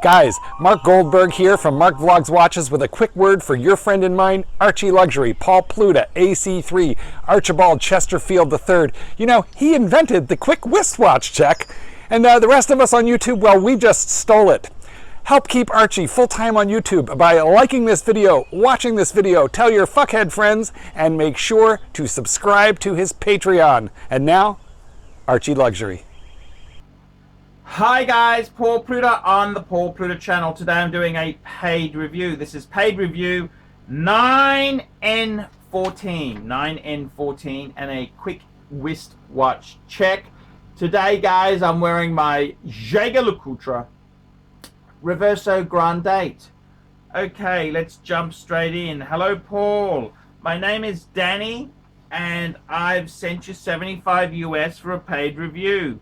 Guys, Mark Goldberg here from Mark Vlogs Watches with a quick word for your friend and mine, ArchieLuxury, Paul Pluta, AC3, Archibald Chesterfield III. You know, he invented the quick wristwatch check, and the rest of us on YouTube, well, we just stole it. Help keep Archie full-time on YouTube by liking this video, watching this video, tell your fuckhead friends, and make sure to subscribe to his Patreon. And now, ArchieLuxury. Hi guys, Paul Pluta on the Paul Pluta channel. Today I'm doing a paid review. This is paid review 9N14 and a quick wristwatch check. Today guys, I'm wearing my ArchieLuxury Reverso Grande. Okay, let's jump straight in. Hello Paul, my name is Danny and I've sent you 75 US for a paid review.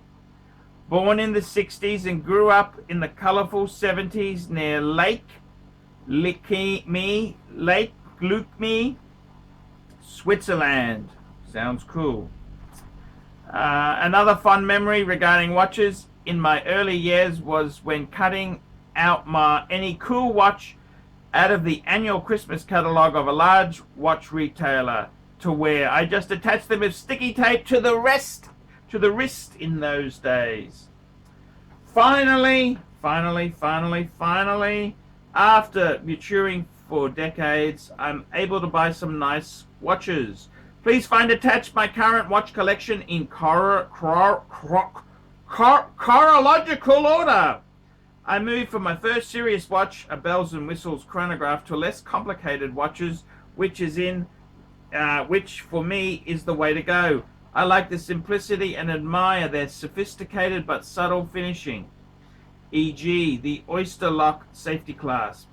Born in the 60s and grew up in the colorful 70s near Lake Lucme, Switzerland. Sounds cool. Another fun memory regarding watches in my early years was when cutting out any cool watch out of the annual Christmas catalog of a large watch retailer to wear. I just attached them with sticky tape to the wrist in those days. Finally, after maturing for decades, I'm able to buy some nice watches. Please find attached my current watch collection in chronological order. I moved from my first serious watch, a bells and whistles chronograph, to less complicated watches, which for me is the way to go. I like the simplicity and admire their sophisticated but subtle finishing, e.g. the Oyster Lock safety clasp.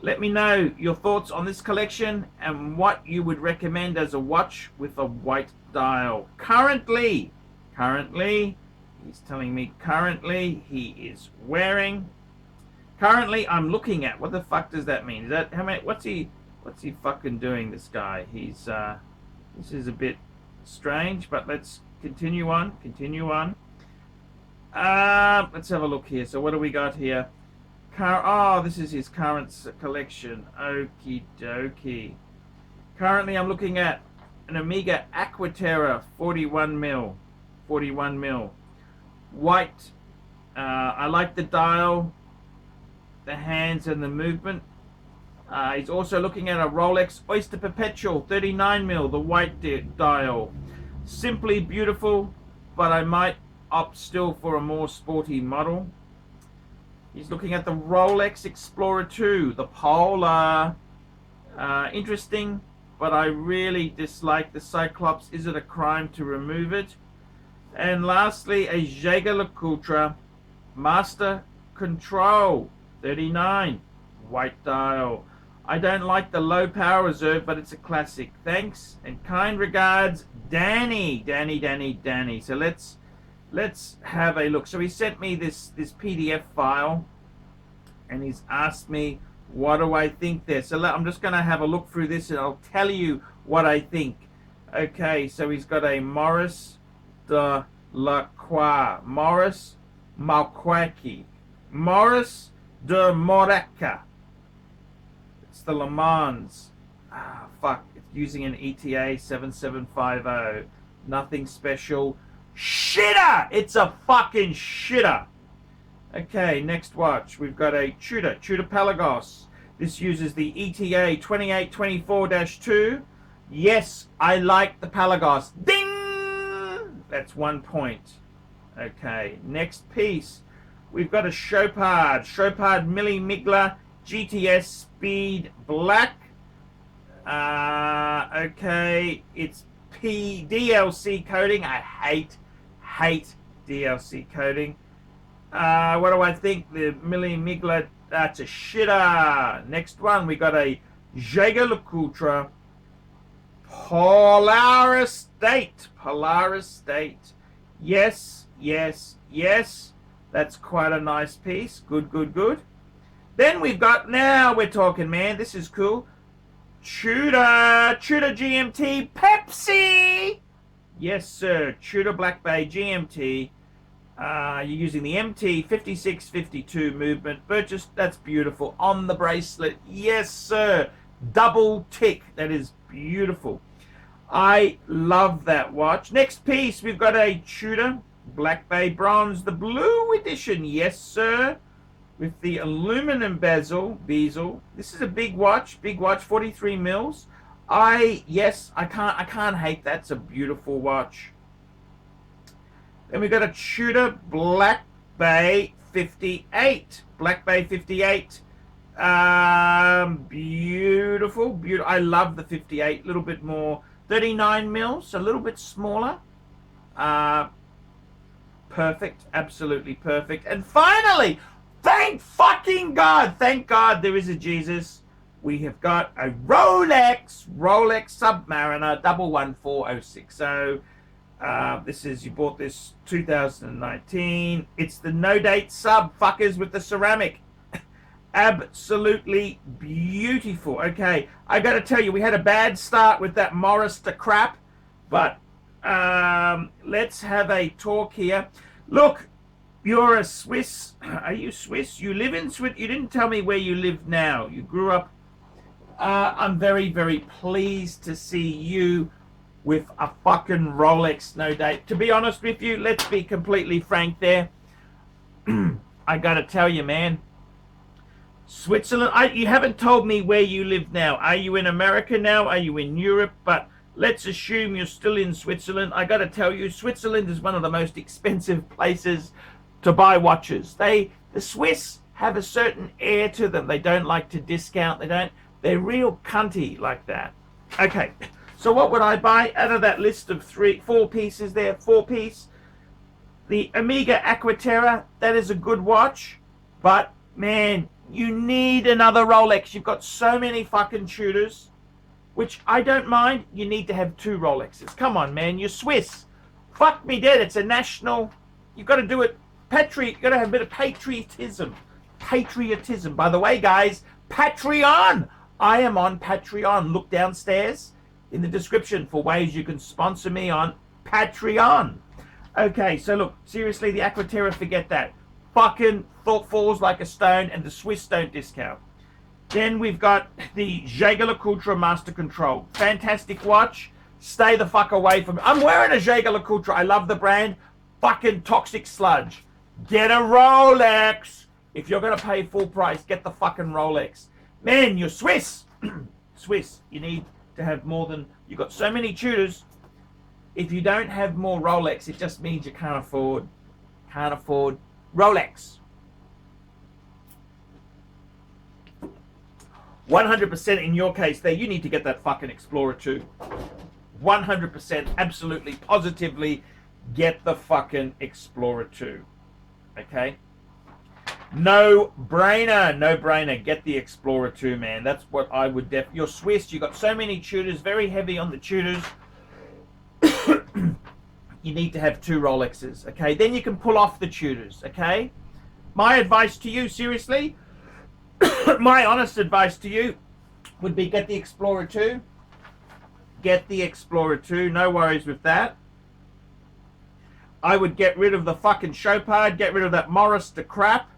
Let me know your thoughts on this collection and what you would recommend as a watch with a white dial. Currently, he's telling me currently he is wearing, I'm looking at, what the fuck does that mean? Is that, how many, what's he fucking doing, this guy? He's, this is a bit strange, but let's continue on. Let's have a look here. So what do we got here? This is his current collection. Okie dokie. Currently I'm looking at an Omega Aquaterra 41 mil white. I like the dial, the hands and the movement. He's also looking at a Rolex Oyster Perpetual 39 mil, the white dial. Simply beautiful, but I might opt still for a more sporty model. He's looking at the Rolex Explorer 2, the Polar. Interesting, but I really dislike the Cyclops. Is it a crime to remove it? And lastly, a ArchieLuxury Master Control 39 white dial. I don't like the low power reserve, but it's a classic. Thanks and kind regards, Danny. So let's have a look. So he sent me this PDF file and he's asked me what do I think there. So I'm just going to have a look through this and I'll tell you what I think. Okay, so he's got a Maurice de Moraca. It's the Le Mans. Fuck. It's using an ETA 7750. Nothing special. Shitter! It's a fucking shitter. Okay, next watch. We've got a Tudor Pelagos. This uses the ETA 2824-2. Yes, I like the Pelagos. Ding! That's 1 point. Okay, next piece. We've got a Chopard Milli Migla GTS Speed Black. Okay, it's DLC coating. I hate DLC coating. What do I think? The Milli Migla, that's a shitter. Next one, we got a ArchieLuxury Polaris State. Yes. That's quite a nice piece. Good. Then we've got, now we're talking, man. This is cool. Tudor GMT Pepsi. Yes, sir. Tudor Black Bay GMT. You're using the MT 5652 movement. Purchase, that's beautiful. On the bracelet, yes sir. Double tick, that is beautiful. I love that watch. Next piece, we've got a Tudor Black Bay Bronze, the blue edition, yes sir, with the aluminum bezel. This is a big watch, 43 mils. I can't hate that. It's a beautiful watch. Then we got a Tudor Black Bay 58. Black Bay 58. Beautiful. I love the 58. A little bit more. 39 mils, a little bit smaller. Perfect. Absolutely perfect. And finally, thank fucking God. Thank God there is a Jesus. We have got a Rolex Submariner 114060. This is, you bought this 2019. It's the no date sub, fuckers, with the ceramic. Absolutely beautiful. Okay, I gotta tell you, we had a bad start with that Morris to crap, but let's have a talk here. Look, you're a Swiss. Are you Swiss? You live in Swiss. You didn't tell me where you live now. You grew up. I'm very, very pleased to see you with a fucking Rolex no date. To be honest with you, let's be completely frank there. I gotta tell you, man, Switzerland, you haven't told me where you live now. Are you in America now? Are you in Europe? But let's assume you're still in Switzerland. I gotta tell you, Switzerland is one of the most expensive places to buy watches. The Swiss have a certain air to them. They don't like to discount. They're real cunty like that. Okay. So what would I buy out of that list of four pieces there? 4-piece. The Omega Aquaterra, that is a good watch. But, man, you need another Rolex. You've got so many fucking Tudors, which I don't mind. You need to have 2 Rolexes. Come on, man. You're Swiss. Fuck me dead. It's a national. You've got to do it. You've got to have a bit of patriotism. Patriotism. By the way, guys, Patreon. I am on Patreon. Look downstairs in the description for ways you can sponsor me on Patreon. Okay, so look, seriously, the Aquaterra, forget that. Fucking falls like a stone, and the Swiss don't discount. Then we've got the ArchieLuxury Master Control. Fantastic watch. Stay the fuck away from it. I'm wearing a ArchieLuxury. I love the brand. Fucking toxic sludge. Get a Rolex. If you're going to pay full price, get the fucking Rolex. Man, you're Swiss. Swiss, you need to have more than, you've got so many Tudors. If you don't have more Rolex, it just means you can't afford Rolex. 100% in your case there, you need to get that fucking Explorer 2. 100%, absolutely, positively, get the fucking Explorer 2. Okay? No brainer, get the Explorer 2, man. That's what I would You're Swiss, you got so many Tudors, very heavy on the Tudors. You need to have 2 Rolexes, okay? Then you can pull off the Tudors, okay? My advice to you, seriously, my honest advice to you would be get the Explorer 2. Get the Explorer 2, no worries with that. I would get rid of the fucking Chopard, get rid of that Morris to crap.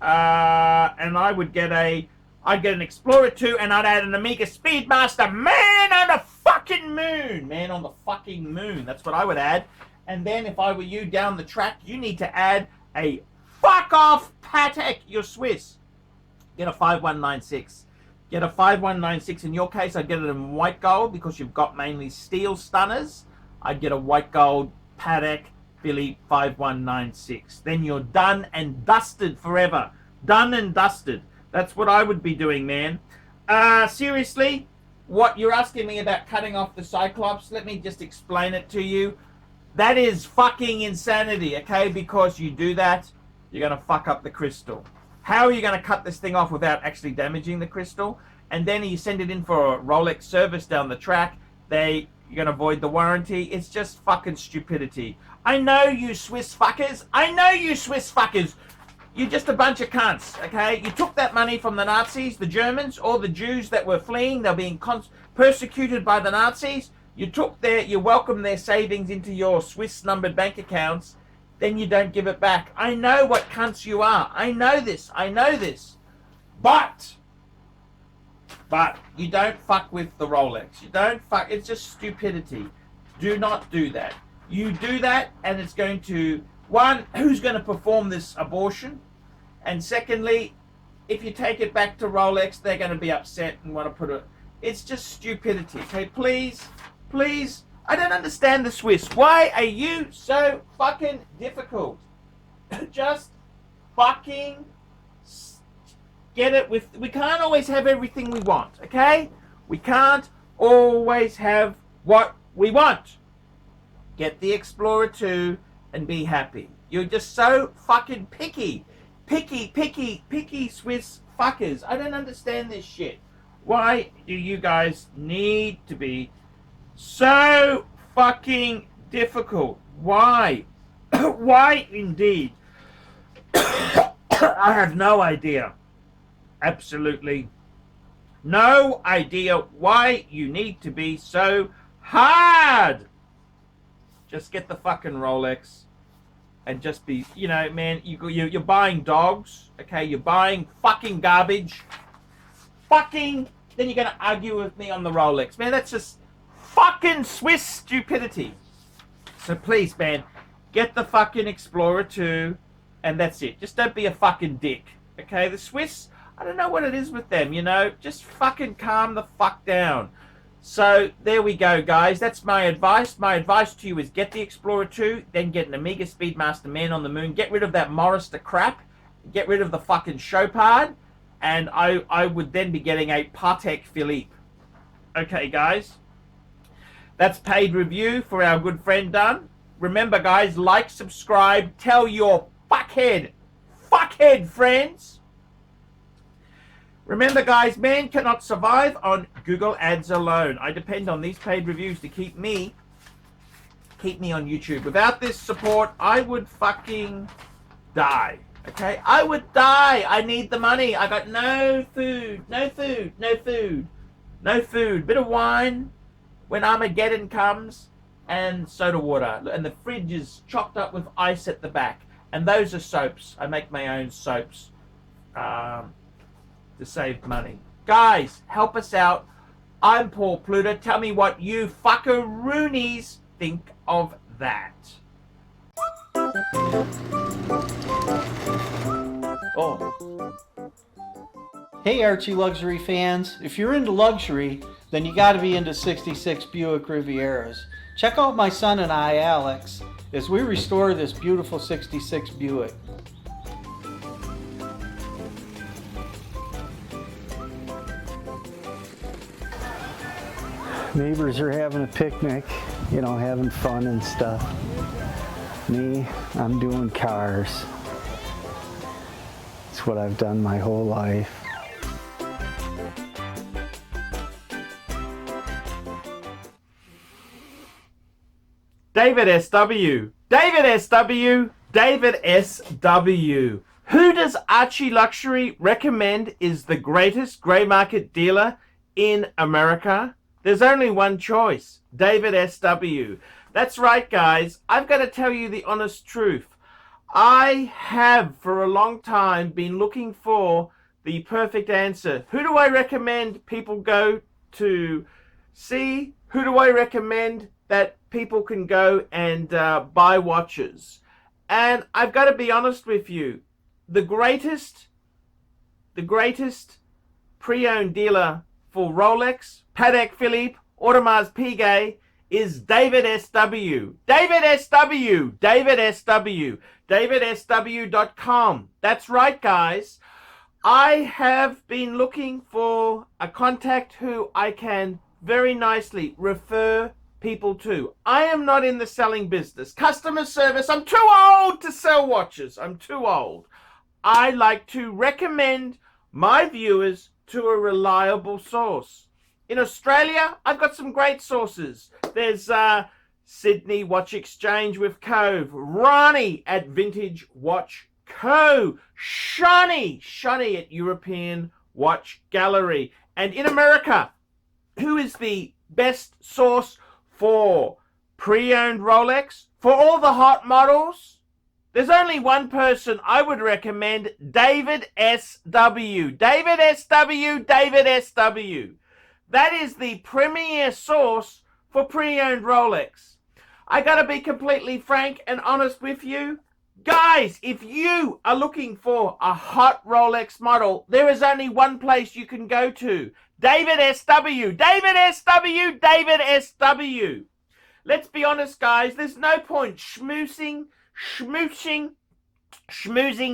And I would get I'd get an Explorer 2, and I'd add an Omega Speedmaster. Man on the fucking moon. Man on the fucking moon. That's what I would add. And then if I were you down the track, you need to add a fuck off Patek. You're Swiss. Get a 5196. Get a 5196. In your case, I'd get it in white gold because you've got mainly steel stunners. I'd get a white gold Patek Philly 5196. Then you're done and dusted forever. Done and dusted. That's what I would be doing, man. Seriously, what you're asking me about cutting off the Cyclops, let me just explain it to you. That is fucking insanity, okay? Because you do that, you're going to fuck up the crystal. How are you going to cut this thing off without actually damaging the crystal? And then you send it in for a Rolex service down the track. You're going to void the warranty. It's just fucking stupidity. I know you Swiss fuckers. I know you Swiss fuckers. You're just a bunch of cunts, okay? You took that money from the Nazis, the Germans, or the Jews that were fleeing. They're being persecuted by the Nazis. You welcomed their savings into your Swiss numbered bank accounts, then you don't give it back. I know what cunts you are. I know this. I know this. But you don't fuck with the Rolex. You don't fuck. It's just stupidity. Do not do that. You do that, and it's going to, one, who's going to perform this abortion? And secondly, if you take it back to Rolex, they're going to be upset and want to put it. It's just stupidity. Okay, please, please. I don't understand the Swiss. Why are you so fucking difficult? Just fucking get it with. We can't always have everything we want, okay? We can't always have what we want. Get the Explorer 2 and be happy. You're just so fucking picky. Picky Swiss fuckers. I don't understand this shit. Why do you guys need to be so fucking difficult? Why? Why indeed? I have no idea. Absolutely no idea why you need to be so hard. Just get the fucking Rolex and just be, you know, man, you're buying dogs, okay? You're buying fucking garbage. Then you're going to argue with me on the Rolex. Man, that's just fucking Swiss stupidity. So please, man, get the fucking Explorer 2 and that's it. Just don't be a fucking dick, okay? The Swiss, I don't know what it is with them, you know? Just fucking calm the fuck down. So there we go, guys. That's my advice. My advice to you is get the Explorer 2, then get an Omega Speedmaster Man on the Moon. Get rid of that Morrister crap. Get rid of the fucking Chopard. And I would then be getting a Patek Philippe. Okay, guys. That's paid review for our good friend done. Remember, guys, like, subscribe, tell your fuckhead friends. Remember, guys, man cannot survive on Google Ads alone. I depend on these paid reviews to keep me on YouTube. Without this support, I would fucking die. Okay? I would die. I need the money. I got no food. Bit of wine when Armageddon comes and soda water. And the fridge is chocked up with ice at the back. And those are soaps. I make my own soaps. To save money. Guys, help us out. I'm Paul Pluta. Tell me what you fuckaroonies think of that. Oh. Hey Archie Luxury fans, if you're into luxury, then you gotta be into 66 Buick Rivieras. Check out my son and I, Alex, as we restore this beautiful 66 Buick. Neighbors are having a picnic, you know, having fun and stuff. Me, I'm doing cars. It's what I've done my whole life. David SW. Who does ArchieLuxury recommend is the greatest grey market dealer in America? There's only one choice, David SW. That's right, guys. I've got to tell you the honest truth. I have, for a long time, been looking for the perfect answer. Who do I recommend people go to see? Who do I recommend that people can go and buy watches? And I've got to be honest with you. The greatest pre-owned dealer for Rolex, Patek Philippe, Audemars Piguet is David SW. DavidSW.com. That's right, guys. I have been looking for a contact who I can very nicely refer people to. I am not in the selling business. Customer service, I'm too old to sell watches. I'm too old. I like to recommend my viewers to a reliable source. In Australia, I've got some great sources. There's Sydney Watch Exchange with Cove, Ronnie at Vintage Watch Co, Shani at European Watch Gallery. And in America, who is the best source for pre-owned Rolex? For all the hot models? There's only one person I would recommend, David S.W. David S.W. David S.W. That is the premier source for pre-owned Rolex. I gotta be completely frank and honest with you. Guys, if you are looking for a hot Rolex model, there is only one place you can go to. David S.W. David S.W. David S.W. Let's be honest, guys. There's no point schmoozing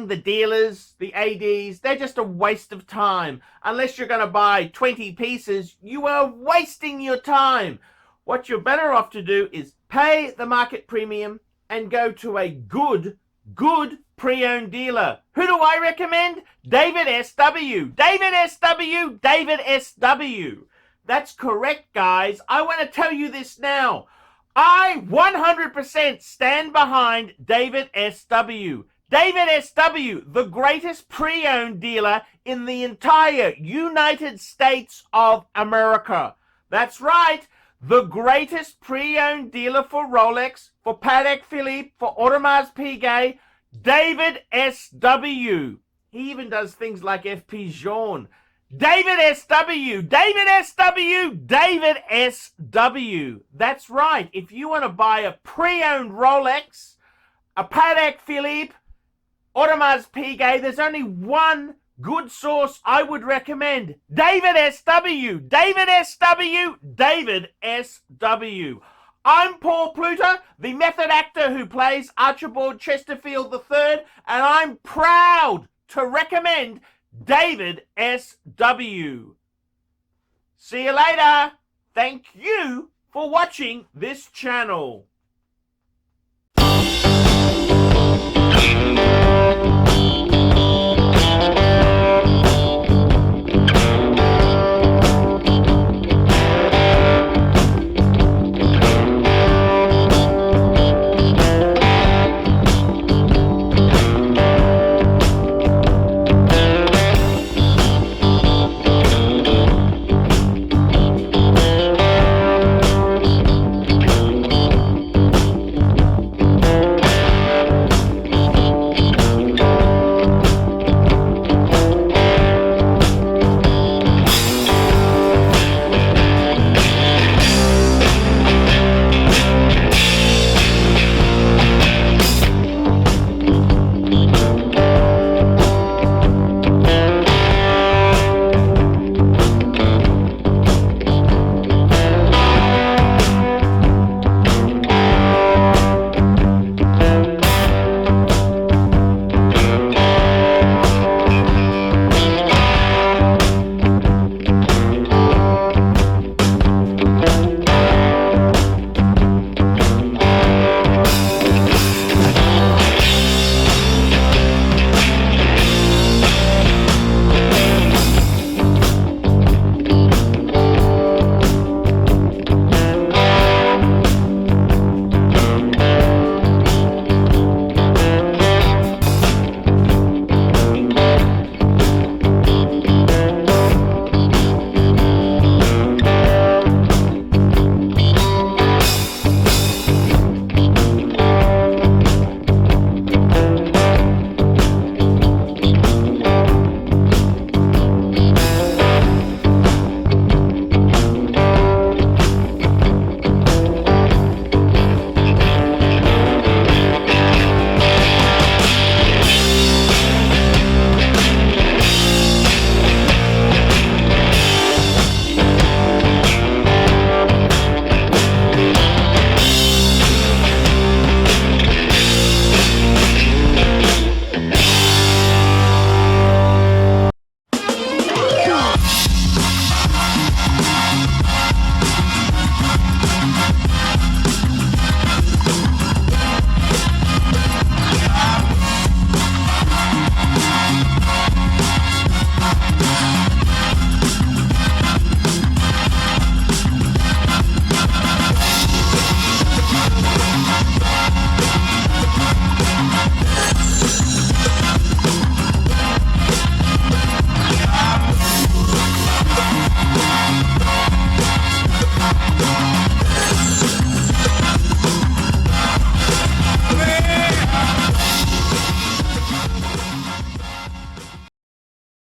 the dealers, the ADs. They're just a waste of time. Unless you're going to buy 20 pieces, you are wasting your time. What you're better off to do is pay the market premium and go to a good pre-owned dealer. Who do I recommend? David S.W. David S.W. David S.W. That's correct, guys. I want to tell you this now. I 100% stand behind David S.W. David S.W., the greatest pre-owned dealer in the entire United States of America. That's right, the greatest pre-owned dealer for Rolex, for Patek Philippe, for Audemars Piguet, David S.W. He even does things like F.P. Jean. David S.W. David S.W. David S.W. That's right. If you want to buy a pre-owned Rolex, a Patek Philippe, Audemars Piguet, there's only one good source I would recommend. David S.W. David S.W. David S.W. I'm Paul Pluta, the method actor who plays Archibald Chesterfield III, and I'm proud to recommend David S.W. See you later. Thank you for watching this channel.